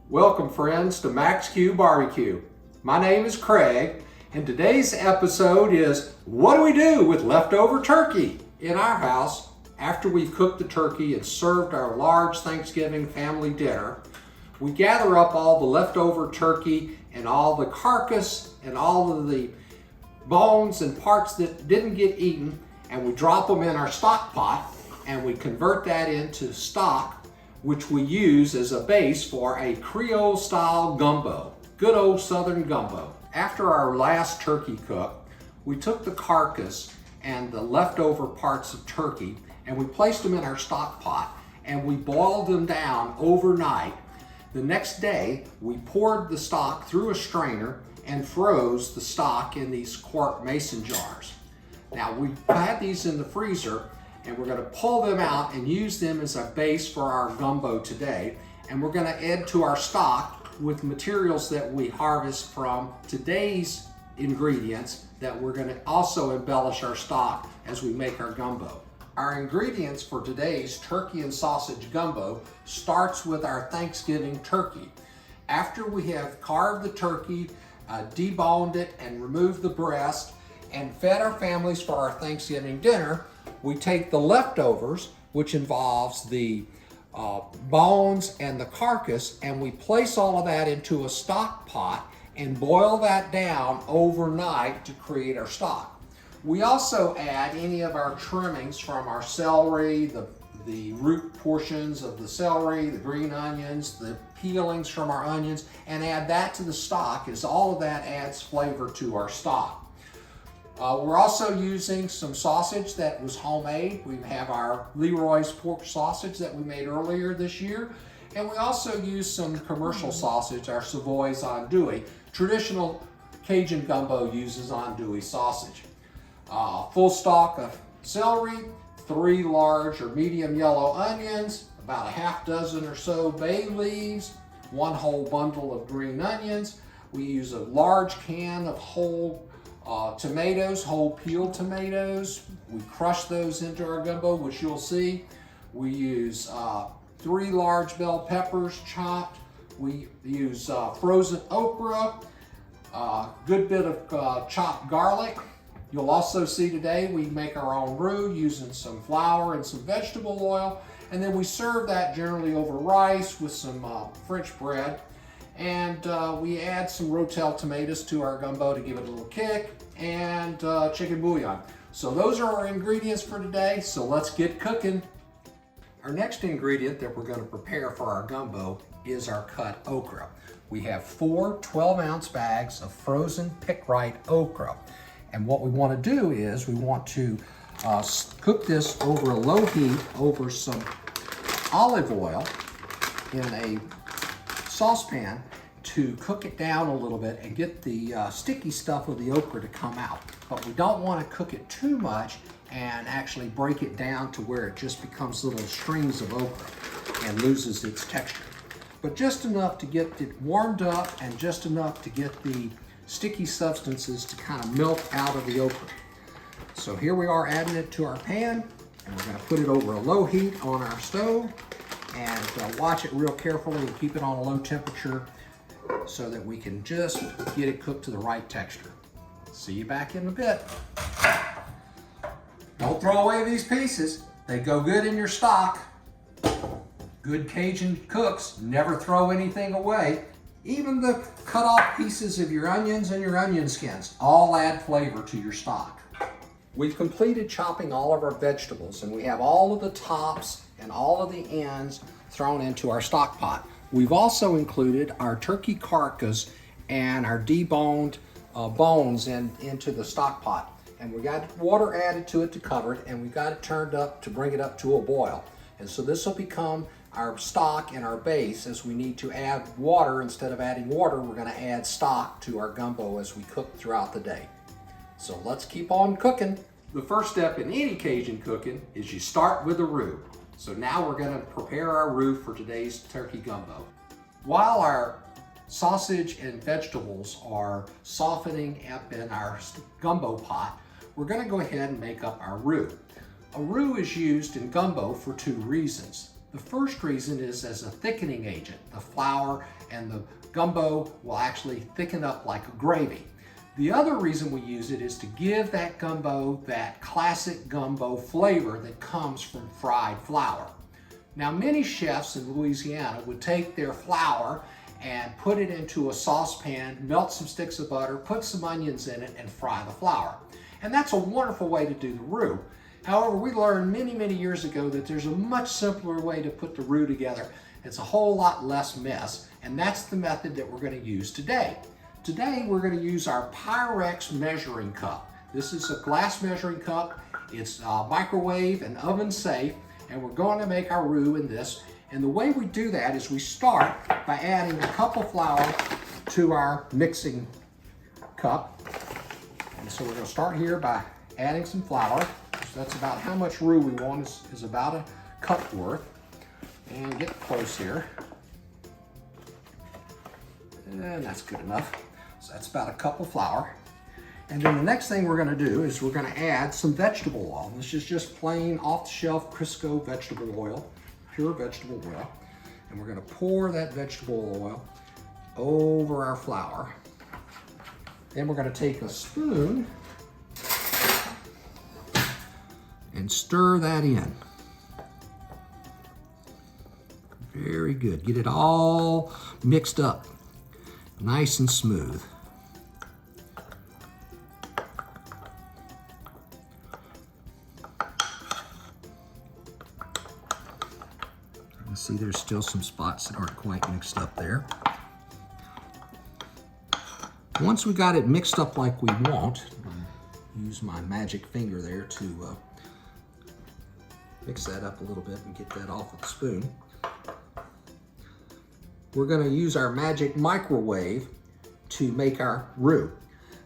Welcome friends to Max Q Barbecue. My name is Craig and today's episode is what do we do with leftover turkey? In our house, after we've cooked the turkey and served our large Thanksgiving family dinner, we gather up all the leftover turkey and all the carcass and all of the bones and parts that didn't get eaten, and we drop them in our stock pot and we convert that into stock, which we use as a base for a Creole style gumbo, good old Southern gumbo. After our last turkey cook, we took the carcass and the leftover parts of turkey and we placed them in our stock pot and we boiled them down overnight. The next day, we poured the stock through a strainer and froze the stock in these quart mason jars. Now we had these in the freezer and we're going to pull them out and use them as a base for our gumbo today. And we're going to add to our stock with materials that we harvest from today's ingredients that we're going to also embellish our stock as we make our gumbo. Our ingredients for today's turkey and sausage gumbo starts with our Thanksgiving turkey. After we have carved the turkey, deboned it and removed the breast and fed our families for our Thanksgiving dinner, we take the leftovers, which involves the bones and the carcass, and we place all of that into a stock pot and boil that down overnight to create our stock. We also add any of our trimmings from our celery, the root portions of the celery, the green onions, the peelings from our onions, and add that to the stock, as all of that adds flavor to our stock. We're also using some sausage that was homemade. We have our Leroy's pork sausage that we made earlier this year. And we also use some commercial sausage, our Savoy's andouille. Traditional Cajun gumbo uses andouille sausage. Full stalk of celery, 3 large or medium yellow onions, about a half dozen or so bay leaves, 1 whole bundle of green onions. We use a large can of whole tomatoes, whole peeled tomatoes. We crush those into our gumbo, which you'll see. We use 3 large bell peppers chopped. We use frozen okra, a good bit of chopped garlic. You'll also see today we make our own roux using some flour and some vegetable oil. And then we serve that generally over rice with some French bread. And we add some Rotel tomatoes to our gumbo to give it a little kick, and chicken bouillon. So those are our ingredients for today, so let's get cooking. Our next ingredient that we're going to prepare for our gumbo is our cut okra. We have 4 12-ounce bags of frozen pick-right okra. And what we want to do is we want to cook this over a low heat over some olive oil in a saucepan to cook it down a little bit and get the sticky stuff of the okra to come out. But we don't want to cook it too much and actually break it down to where it just becomes little strings of okra and loses its texture. But just enough to get it warmed up and just enough to get the sticky substances to kind of melt out of the okra. So here we are adding it to our pan, and we're going to put it over a low heat on our stove and watch it real carefully and keep it on a low temperature so that we can just get it cooked to the right texture. See you back in a bit. Don't throw away these pieces. They go good in your stock. Good Cajun cooks never throw anything away. Even the cut off pieces of your onions and your onion skins all add flavor to your stock. We've completed chopping all of our vegetables and we have all of the tops and all of the ends thrown into our stock pot. We've also included our turkey carcass and our deboned bones into the stock pot. And we got water added to it to cover it, and we got it turned up to bring it up to a boil. And so this will become our stock and our base. As we need to add water, instead of adding water, we're going to add stock to our gumbo as we cook throughout the day. So let's keep on cooking. The first step in any Cajun cooking is you start with a roux. So now we're going to prepare our roux for today's turkey gumbo. While our sausage and vegetables are softening up in our gumbo pot, we're going to go ahead and make up our roux. A roux is used in gumbo for 2 reasons. The first reason is as a thickening agent. The flour and the gumbo will actually thicken up like a gravy. The other reason we use it is to give that gumbo that classic gumbo flavor that comes from fried flour. Now, many chefs in Louisiana would take their flour and put it into a saucepan, melt some sticks of butter, put some onions in it, and fry the flour. And that's a wonderful way to do the roux. However, we learned many, many years ago that there's a much simpler way to put the roux together. It's a whole lot less mess, and that's the method that we're going to use today. Today, we're going to use our Pyrex measuring cup. This is a glass measuring cup. It's microwave and oven safe, and we're going to make our roux in this. And the way we do that is we start by adding a cup of flour to our mixing cup. And so we're going to start here by adding some flour. So that's about how much roux we want, is about a cup worth. And get close here. And that's good enough. So that's about a cup of flour. And then the next thing we're going to do is we're going to add some vegetable oil. This is just plain off-the-shelf Crisco vegetable oil, pure vegetable oil. And we're going to pour that vegetable oil over our flour. Then we're going to take a spoon and stir that in. Very good. Get it all mixed up, nice and smooth. See, there's still some spots that aren't quite mixed up there. Once we got it mixed up like we want, use my magic finger there to mix that up a little bit and get that off with the spoon. We're going to use our magic microwave to make our roux.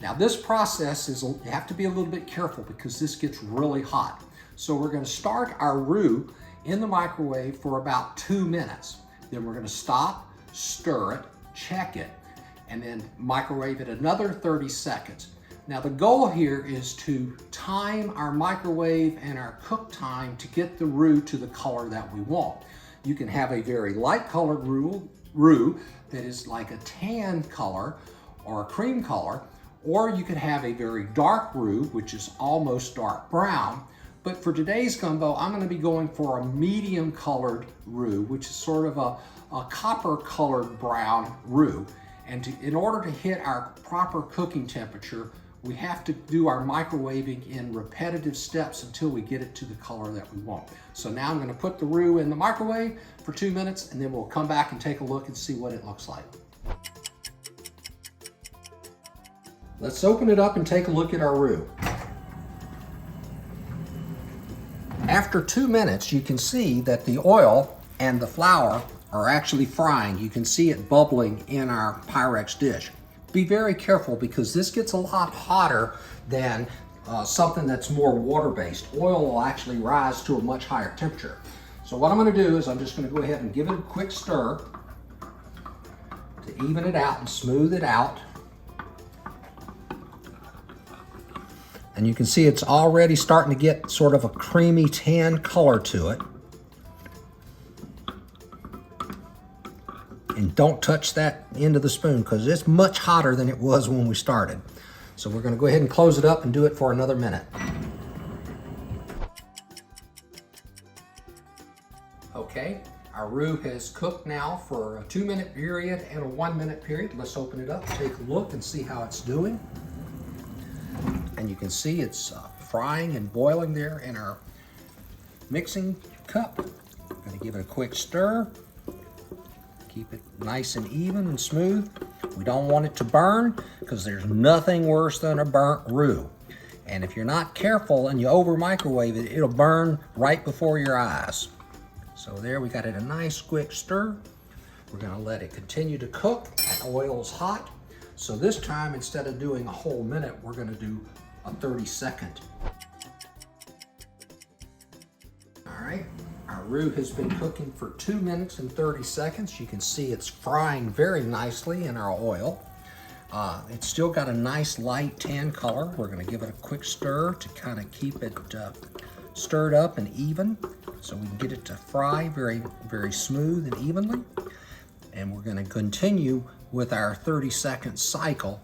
Now this process is, you have to be a little bit careful because this gets really hot. So we're going to start our roux in the microwave for about 2 minutes. Then we're going to stop, stir it, check it, and then microwave it another 30 seconds. Now the goal here is to time our microwave and our cook time to get the roux to the color that we want. You can have a very light colored roux that is like a tan color or a cream color, or you can have a very dark roux, which is almost dark brown. But for today's gumbo, I'm going to be going for a medium colored roux, which is sort of a copper colored brown roux. And in order to hit our proper cooking temperature, we have to do our microwaving in repetitive steps until we get it to the color that we want. So now I'm going to put the roux in the microwave for 2 minutes, and then we'll come back and take a look and see what it looks like. Let's open it up and take a look at our roux. After 2 minutes, you can see that the oil and the flour are actually frying. You can see it bubbling in our Pyrex dish. Be very careful because this gets a lot hotter than something that's more water-based. Oil will actually rise to a much higher temperature. So what I'm going to do is I'm just going to go ahead and give it a quick stir to even it out and smooth it out. And you can see it's already starting to get sort of a creamy tan color to it. And don't touch that end of the spoon because it's much hotter than it was when we started. So we're going to go ahead and close it up and do it for another minute. Okay, our roux has cooked now for a 2-minute period and a 1-minute period. Let's open it up, take a look and see how it's doing. And you can see it's frying and boiling there in our mixing cup. I'm going to give it a quick stir. Keep it nice and even and smooth. We don't want it to burn because there's nothing worse than a burnt roux. And if you're not careful and you over microwave it, it'll burn right before your eyes. So there we got it a nice quick stir. We're going to let it continue to cook. The oil's hot. So this time, instead of doing a whole minute, we're going to do a 30-second. All right, our roux has been cooking for 2 minutes and 30 seconds. You can see it's frying very nicely in our oil. It's still got a nice light tan color. We're going to give it a quick stir to kind of keep it stirred up and even so we can get it to fry very, very smooth and evenly. And we're going to continue with our 30-second cycle.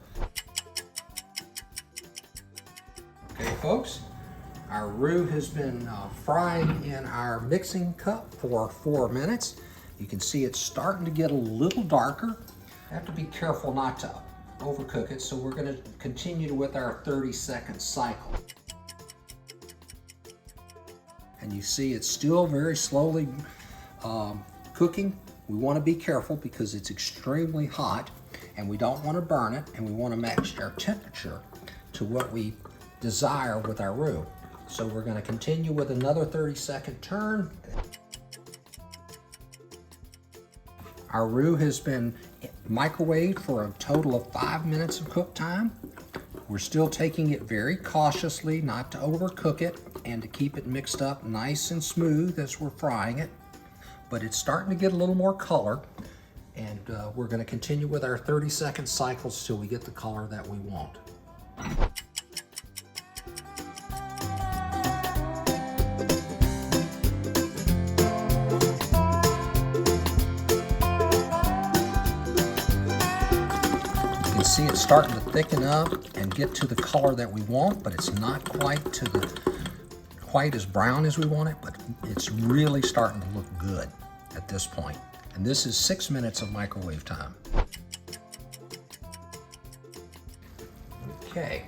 Okay, folks, our roux has been frying in our mixing cup for 4 minutes. You can see it's starting to get a little darker. I have to be careful not to overcook it, so we're going to continue with our 30-second cycle. And you see it's still very slowly cooking. We want to be careful because it's extremely hot and we don't want to burn it, and we want to match our temperature to what we desire with our roux. So we're going to continue with another 30-second turn. Our roux has been microwaved for a total of 5 minutes of cook time. We're still taking it very cautiously, not to overcook it, and to keep it mixed up nice and smooth as we're frying it. But it's starting to get a little more color, and we're going to continue with our 30-second cycles till we get the color that we want. See, it's starting to thicken up and get to the color that we want, but it's not quite as brown as we want it, but it's really starting to look good at this point. And this is 6 minutes of microwave time. Okay,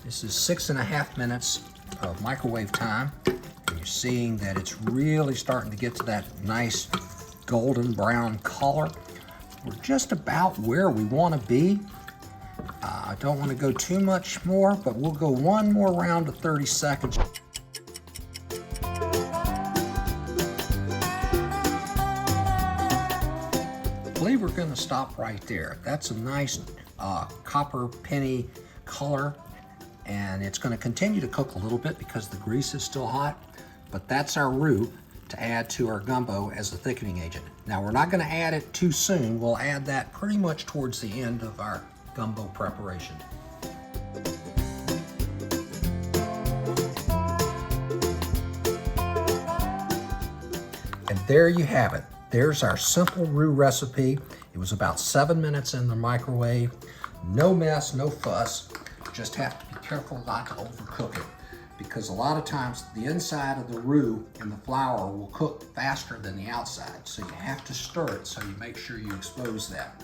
this is 6.5 minutes of microwave time. And you're seeing that it's really starting to get to that nice golden brown color. We're just about where we want to be. I don't want to go too much more, but we'll go one more round of 30 seconds. I believe we're going to stop right there. That's a nice copper penny color, and it's going to continue to cook a little bit because the grease is still hot, but that's our roux to add to our gumbo as a thickening agent. Now, we're not going to add it too soon. We'll add that pretty much towards the end of our gumbo preparation. And there you have it. There's our simple roux recipe. It was about 7 minutes in the microwave. No mess, no fuss. Just have to be careful not to overcook it, because a lot of times the inside of the roux and the flour will cook faster than the outside. So you have to stir it so you make sure you expose that.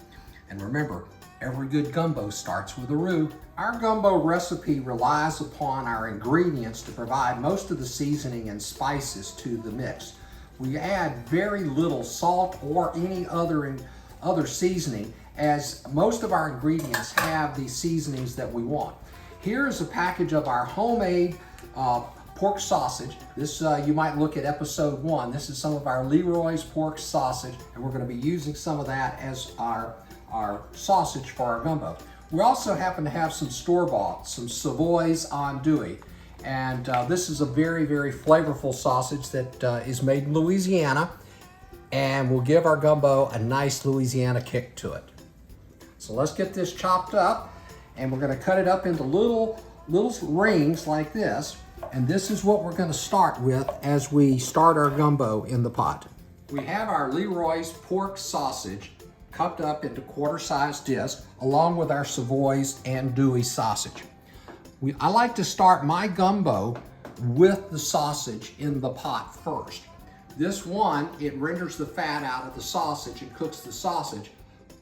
And remember, every good gumbo starts with a roux. Our gumbo recipe relies upon our ingredients to provide most of the seasoning and spices to the mix. We add very little salt or any other seasoning, as most of our ingredients have the seasonings that we want. Here is a package of our homemade pork sausage. This you might look at episode 1. This is some of our Leroy's pork sausage, and we're going to be using some of that as our sausage for our gumbo. We also happen to have some store-bought, some Savoy's andouille, and this is a very, very flavorful sausage that is made in Louisiana, and will give our gumbo a nice Louisiana kick to it. So let's get this chopped up, and we're going to cut it up into little rings like this, and this is what we're going to start with as we start our gumbo in the pot. We have our Leroy's pork sausage cupped up into quarter-sized discs, along with our Savoy's andouille sausage. I like to start my gumbo with the sausage in the pot first. This one, it renders the fat out of the sausage and cooks the sausage.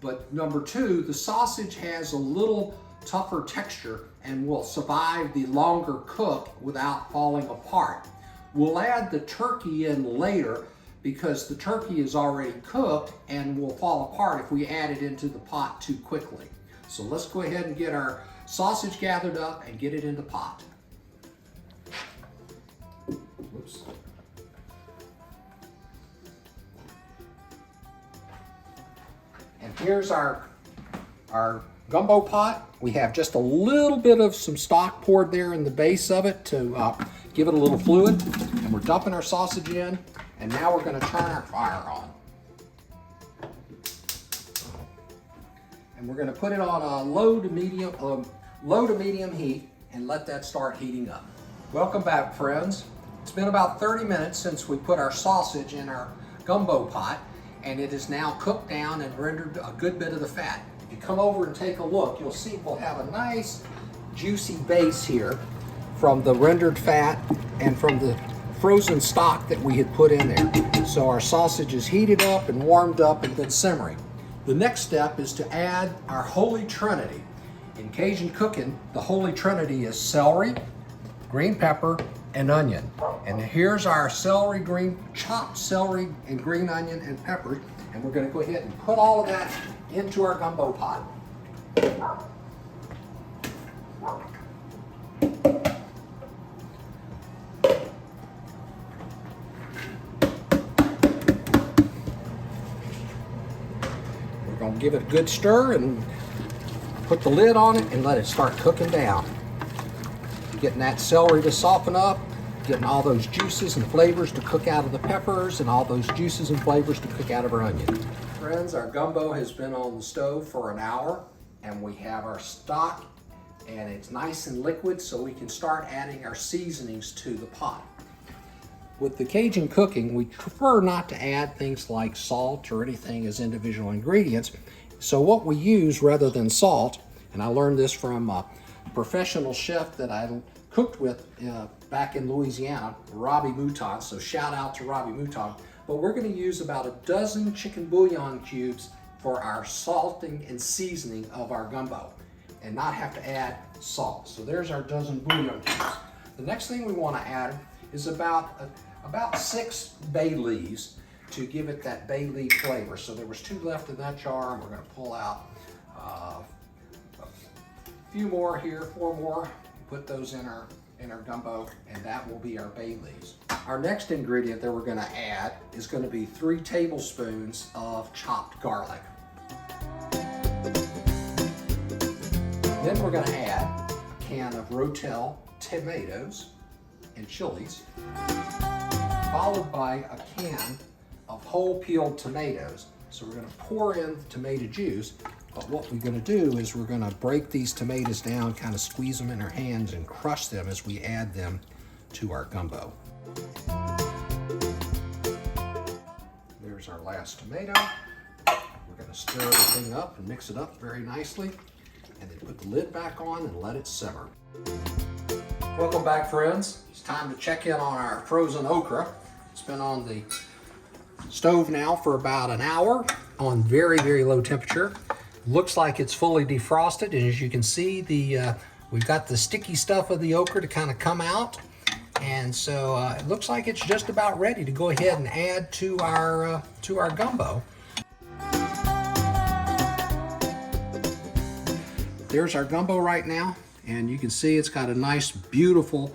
But number 2, the sausage has a little tougher texture and will survive the longer cook without falling apart. We'll add the turkey in later, because the turkey is already cooked and will fall apart if we add it into the pot too quickly. So let's go ahead and get our sausage gathered up and get it in the pot. Whoops. And here's our gumbo pot. We have just a little bit of some stock poured there in the base of it to give it a little fluid. And we're dumping our sausage in. And now we're going to turn our fire on. And we're going to put it on a low to medium heat and let that start heating up. Welcome back, friends. It's been about 30 minutes since we put our sausage in our gumbo pot, and it is now cooked down and rendered a good bit of the fat. If you come over and take a look, you'll see we'll have a nice juicy base here from the rendered fat and from the frozen stock that we had put in there. So our sausage is heated up and warmed up and been simmering. The next step is to add our Holy Trinity. In Cajun cooking, the Holy Trinity is celery, green pepper, and onion. And here's our chopped celery and green onion and pepper. And we're gonna go ahead and put all of that into our gumbo pot. We're gonna give it a good stir and put the lid on it and let it start cooking down. Getting that celery to soften up, getting all those juices and flavors to cook out of the peppers and all those juices and flavors to cook out of our onion. Friends, our gumbo has been on the stove for an hour, and we have our stock, and it's nice and liquid, so we can start adding our seasonings to the pot. With the Cajun cooking, we prefer not to add things like salt or anything as individual ingredients. So what we use rather than salt, and I learned this from a professional chef that I cooked with back in Louisiana, Robbie Mouton, so shout out to Robbie Mouton. But we're gonna use about a dozen chicken bouillon cubes for our salting and seasoning of our gumbo and not have to add salt. So there's our dozen bouillon cubes. The next thing we wanna add is about 6 bay leaves to give it that bay leaf flavor. So there was 2 left in that jar, and we're gonna pull out a few more here, 4 more, put those in our gumbo, and that will be our bay leaves. Our next ingredient that we're gonna add is gonna be 3 tablespoons of chopped garlic. Then we're gonna add a can of Rotel tomatoes and chilies, followed by a can of whole peeled tomatoes. So we're gonna pour in the tomato juice, but what we're gonna do is we're gonna break these tomatoes down, kind of squeeze them in our hands and crush them as we add them to our gumbo. There's our last tomato. We're gonna stir everything up and mix it up very nicely, and then put the lid back on and let it simmer. Welcome back, friends. It's time to check in on our frozen okra. It's been on the stove now for about an hour on very, very low temperature. Looks like it's fully defrosted, and as you can see, we've got the sticky stuff of the okra to kind of come out, and so it looks like it's just about ready to go ahead and add to our gumbo. There's our gumbo right now, and you can see it's got a nice, beautiful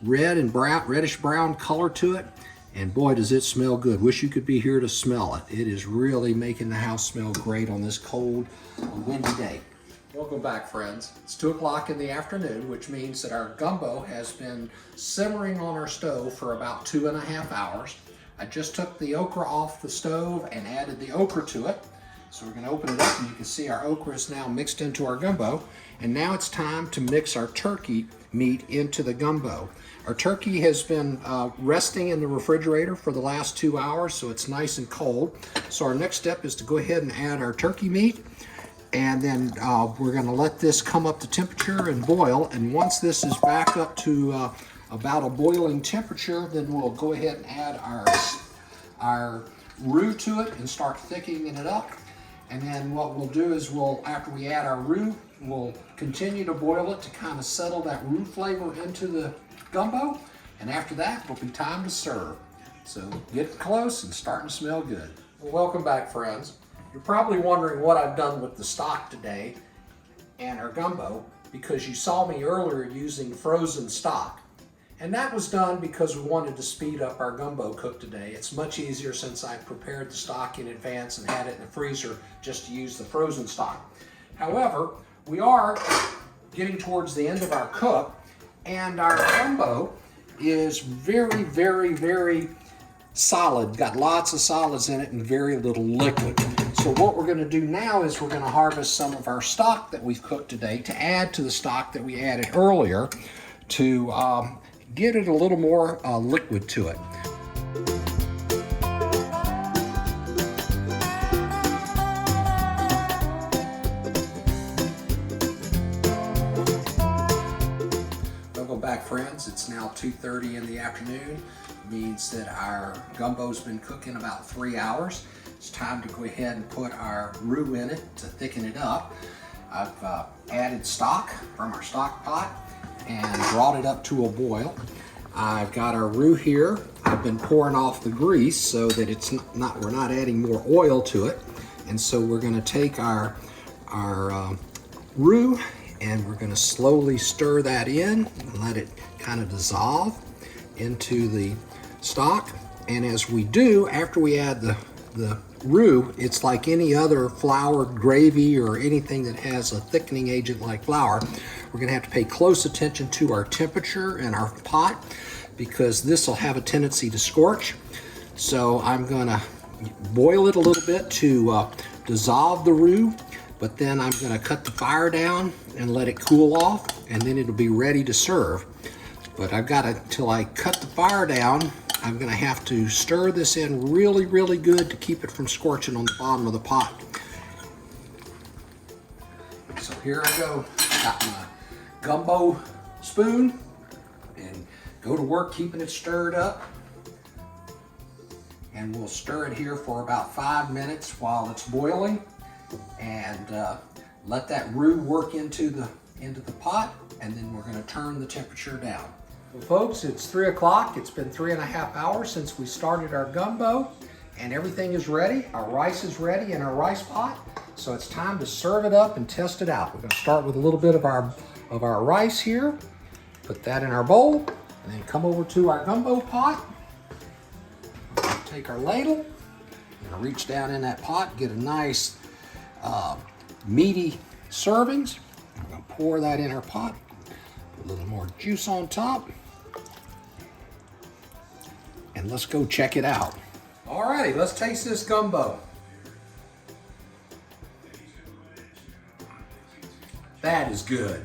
red and brown, reddish brown color to it. And boy, does it smell good. Wish you could be here to smell it. It is really making the house smell great on this cold, windy day. Welcome back, friends. It's 2 o'clock in the afternoon, which means that our gumbo has been simmering on our stove for about 2.5 hours. I just took the okra off the stove and added the okra to it. So we're gonna open it up, and you can see our okra is now mixed into our gumbo. And now it's time to mix our turkey meat into the gumbo. Our turkey has been resting in the refrigerator for the last 2 hours, so it's nice and cold. So our next step is to go ahead and add our turkey meat, and then we're gonna let this come up to temperature and boil. And once this is back up to about a boiling temperature, then we'll go ahead and add our roux to it and start thickening it up. And then what we'll do is after we add our roux, we'll continue to boil it to kind of settle that roux flavor into the gumbo. And after that, it'll be time to serve. So get close and starting to smell good. Well, welcome back, friends. You're probably wondering what I've done with the stock today and our gumbo, because you saw me earlier using frozen stock. And that was done because we wanted to speed up our gumbo cook today. It's much easier since I prepared the stock in advance and had it in the freezer just to use the frozen stock. However, we are getting towards the end of our cook, and our gumbo is very, very, very solid. Got lots of solids in it and very little liquid. So what we're gonna do now is we're gonna harvest some of our stock that we've cooked today to add to the stock that we added earlier to get it a little more liquid to it. Welcome back, friends. It's now 2:30 in the afternoon. Means that our gumbo's been cooking about 3 hours. It's time to go ahead and put our roux in it to thicken it up. I've added stock from our stock pot and brought it up to a boil. I've got our roux here. I've been pouring off the grease so that it's we're not adding more oil to it. And so we're going to take our roux and we're going to slowly stir that in and let it kind of dissolve into the stock. And as we do, after we add the roux, it's like any other floured gravy or anything that has a thickening agent like flour. We're going to have to pay close attention to our temperature in our pot because this will have a tendency to scorch. So I'm going to boil it a little bit to dissolve the roux, but then I'm going to cut the fire down and let it cool off, and then it'll be ready to serve. But I've got to, till I cut the fire down, I'm going to have to stir this in really, really good to keep it from scorching on the bottom of the pot. So here I go. Got my gumbo spoon and go to work keeping it stirred up. And we'll stir it here for about 5 minutes while it's boiling, and let that roux work into the pot, and then we're going to turn the temperature down. Well, folks, it's 3 o'clock. It's been 3.5 hours since we started our gumbo, and everything is ready. Our rice is ready in our rice pot, so it's time to serve it up and test it out. We're going to start with a little bit of our rice here, put that in our bowl, and then come over to our gumbo pot. Take our ladle, and reach down in that pot, get a nice meaty servings. We're going to pour that in our pot, put a little more juice on top, and let's go check it out. Alrighty, let's taste this gumbo. That is good.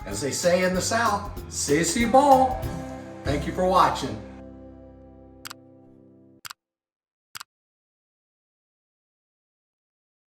As they say in the South, sissy ball. Thank you for watching.